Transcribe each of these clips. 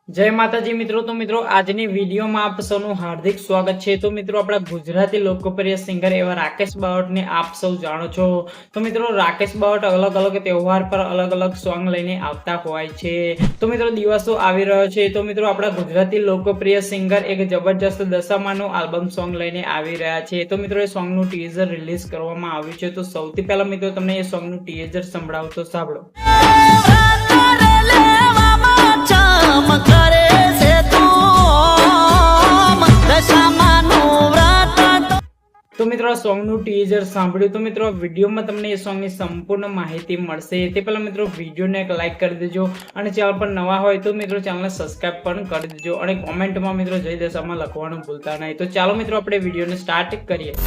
जय माताजी मित्रों। तो मित्रों આજની વિડીયોમાં આપ સૌનું હાર્દિક સ્વાગત છે। તો મિત્રો આપણા ગુજરાતી લોકપ્રિય સિંગર એવા રાકેશ બાવટને આપ સૌ જાણો છો। તો મિત્રો રાકેશ બાવટ અલગ અલગ તહેવાર પર અલગ અલગ સોંગ લઈને આવતા હોય છે। તો મિત્રો દિવસો આવી રહ્યો છે, તો મિત્રો આપણા ગુજરાતી લોકપ્રિય સિંગર એક જબરજસ્ત દશામાનું આલ્બમ સોંગ લઈને આવી રહ્યા છે। તો મિત્રો એ સોંગનું ટીઝર રિલીઝ કરવામાં આવ્યું છે। તો સૌથી પહેલા મિત્રો તમને એ સોંગનું ટીઝર સંભળાવું તો સાંભળો। તો મિત્રો આ સોંગનું ટીઝર સાંભળ્યું। તો મિત્રો વિડીયોમાં તમને એ સોંગની સંપૂર્ણ માહિતી મળશે। તે પહેલા મિત્રો વિડીયોને એક લાઈક કરી દેજો અને ચેનલ પર નવા હોય તો મિત્રો ચેનલને સબસ્ક્રાઇબ પણ કરી દેજો અને કોમેન્ટમાં મિત્રો જય દશામાં લખવાનું ભૂલતા નહીં। તો ચાલો મિત્રો આપણે વિડીયોને સ્ટાર્ટ કરીએ।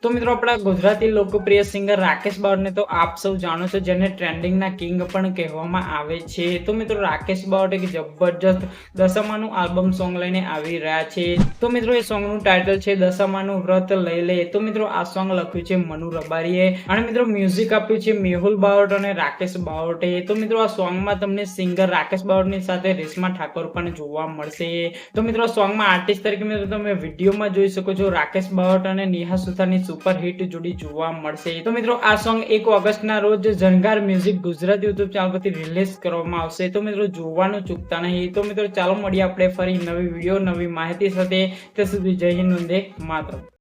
તો મિત્રો આપણા ગુજરાતી લોકપ્રિય સિંગર રાકેશ બાવટને તો આપ સૌ જાણો છો, જેને ટ્રેન્ડિંગના કિંગ પણ કહેવામાં આવે છે। તો મિત્રો રાકેશ બાવટ એક જબરજસ્ત દશામાનું આલ્બમ સોંગ લઈને આવી રહ્યા છે। તો મિત્રો એ સોંગનું ટાઇટલ છે દશામાનું વ્રત લઈ લે। તો મિત્રો આ સોંગ લખ્યું છે મનુ રબારીએ અને મિત્રો મ્યુઝિક આપ્યું છે મેહુલ બાવટ અને રાકેશ બાવટે। તો મિત્રો આ સોંગમાં તમને સિંગર રાકેશ બાવટની સાથે રેશમા ઠાકોર પણ જોવા મળશે। તો મિત્રો આ સોંગમાં આર્ટિસ્ટ તરીકે મિત્રો તમે વિડીયોમાં જોઈ શકો છો રાકેશ બાવટ અને નેહા સુથારની સુપર હિટ જોડી જોવા મળશે। તો મિત્રો આ સોંગ 1 ઓગસ્ટના રોજ ઝંકાર મ્યુઝિક ગુજરાતી યુટ્યુબ ચેનલ પરથી રિલીઝ કરવામાં આવશે। તો મિત્રો જોવાનું ચૂકતા નહીં। તો મિત્રો ચાલો મળીએ આપણે ફરી નવી વિડીયો નવી માહિતી સાથે। ત્યાં સુધી જય હિન્દ, વંદે માતરમ।